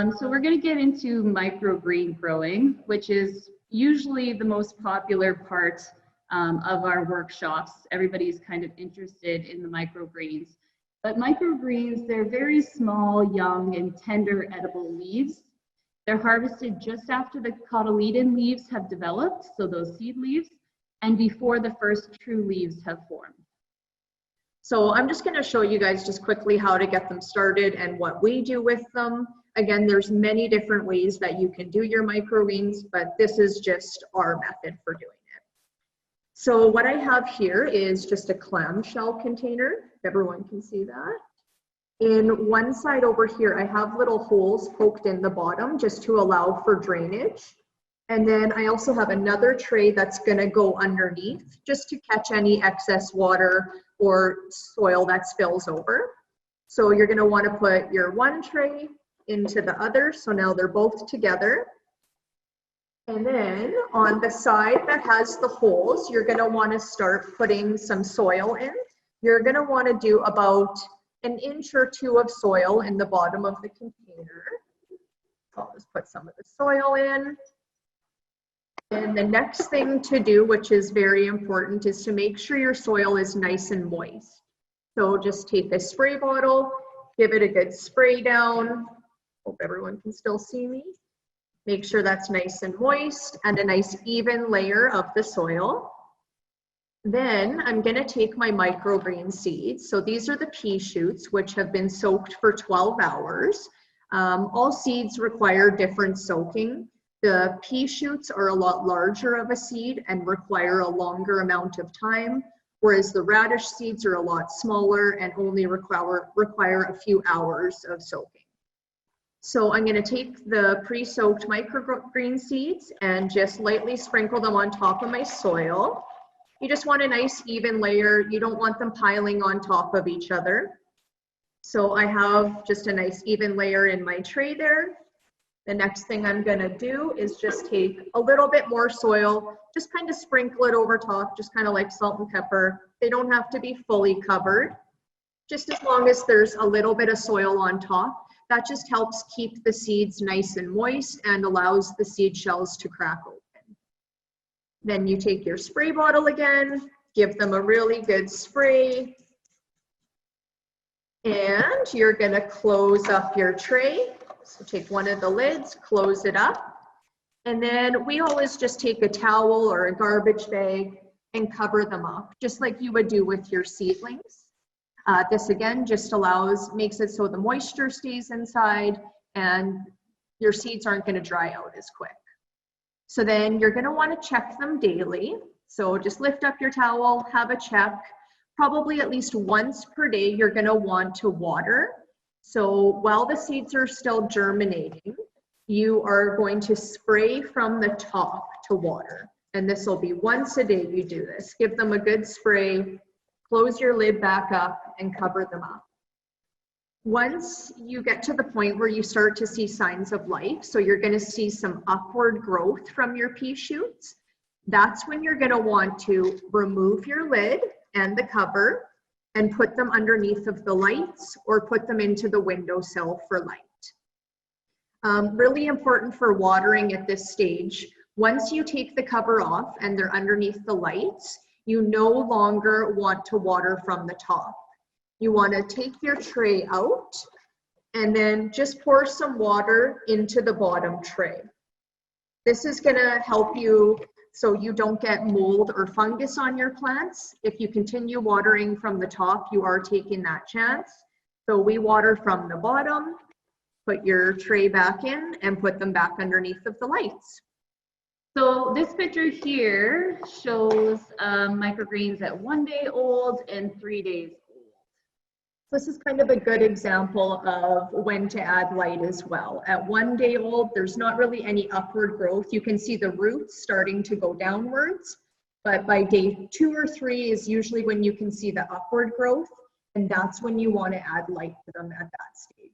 So we're going to get into microgreen growing, which is usually the most popular part of our workshops. Everybody's kind of interested in the microgreens. But microgreens, they're very small, young, and tender edible leaves. They're harvested just after the cotyledon leaves have developed, so those seed leaves, and before the first true leaves have formed. So I'm just going to show you guys just quickly how to get them started and what we do with them. Again, there's many different ways that you can do your microgreens, but this is just our method for doing it. So what I have here is just a clamshell container. Everyone can see that. In one side over here, I have little holes poked in the bottom just to allow for drainage. And then I also have another tray that's going to go underneath just to catch any excess water or soil that spills over. So you're going to want to put your one tray into the other. So now they're both together. And then on the side that has the holes, you're going to want to start putting some soil in. You're going to want to do about 1 inch or 2 of soil in the bottom of the container. I'll just put some of the soil in. And the next thing to do, which is very important, is to make sure your soil is nice and moist. So just take a spray bottle, give it a good spray down. Hope everyone can still see me. Make sure that's nice and moist and a nice even layer of the soil. Then I'm going to take my microgreen seeds. So these are the pea shoots, which have been soaked for 12 hours. All seeds require different soaking. The pea shoots are a lot larger of a seed and require a longer amount of time, whereas the radish seeds are a lot smaller and only require a few hours of soaking. So I'm going to take the pre-soaked microgreen seeds and just lightly sprinkle them on top of my soil. You just want a nice even layer. You don't want them piling on top of each other. So I have just a nice even layer in my tray there. The next thing I'm going to do is just take a little bit more soil, just kind of sprinkle it over top, just kind of like salt and pepper. They don't have to be fully covered, just as long as there's a little bit of soil on top. That just helps keep the seeds nice and moist and allows the seed shells to crack open. Then you take your spray bottle again, give them a really good spray, and you're going to close up your tray. So take one of the lids, close it up, and then we always just take a towel or a garbage bag and cover them up, just like you would do with your seedlings. This again just makes it so the moisture stays inside and your seeds aren't going to dry out as quick. So then you're going to want to check them daily. So just lift up your towel, have a check. Probably at least once per day, you're going to want to water. So while the seeds are still germinating, you are going to spray from the top to water. And this will be once a day you do this. Give them a good spray, close your lid back up, and cover them up. Once you get to the point where you start to see signs of life, so you're going to see some upward growth from your pea shoots, that's when you're going to want to remove your lid and the cover and put them underneath of the lights or put them into the windowsill for light. Really important for watering at this stage, once you take the cover off and they're underneath the lights, you no longer want to water from the top. You want to take your tray out and then just pour some water into the bottom tray. This is going to help you so you don't get mold or fungus on your plants. If you continue watering from the top, you are taking that chance. So we water from the bottom, put your tray back in, and put them back underneath of the lights. So this picture here shows microgreens at 1 day old and 3 days old. This is kind of a good example of when to add light as well. At 1 day old, there's not really any upward growth. You can see the roots starting to go downwards, but by day 2 or 3 is usually when you can see the upward growth, and that's when you want to add light to them at that stage.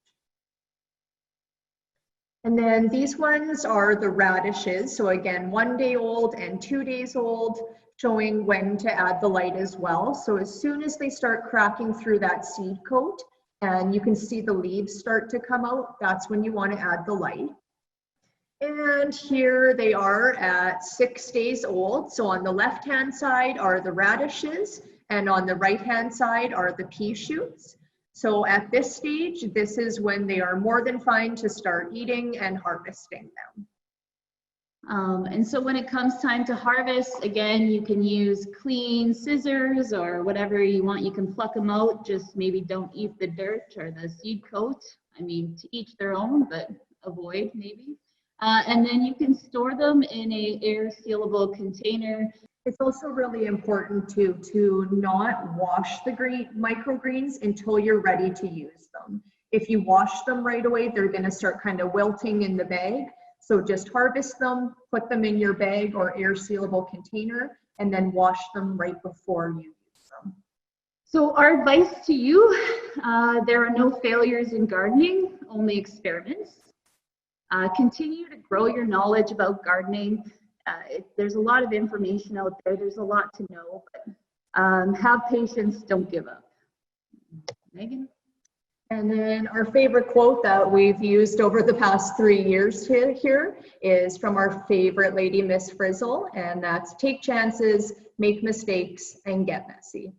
And then these ones are the radishes. So again, 1 day old and 2 days old, showing when to add the light as well. So as soon as they start cracking through that seed coat, and you can see the leaves start to come out. That's when you want to add the light. And here they are at 6 days old. So on the left-hand side are the radishes, and on the right-hand side are the pea shoots. So at this stage, this is when they are more than fine to start eating and harvesting them. And so when it comes time to harvest, again, you can use clean scissors or whatever you want. You can pluck them out, just maybe don't eat the dirt or the seed coat. I mean, to each their own, but avoid maybe. And then you can store them in a air sealable container. It's also really important to not wash the microgreens until you're ready to use them. If you wash them right away, they're going to start kind of wilting in the bag. So just harvest them, put them in your bag or air sealable container, and then wash them right before you use them. So our advice to you, there are no failures in gardening, only experiments. Continue to grow your knowledge about gardening. There's a lot of information out there. There's a lot to know, but have patience, don't give up. Megan? And then our favorite quote that we've used over the past 3 years here is from our favorite lady, Miss Frizzle, and that's take chances, make mistakes, and get messy.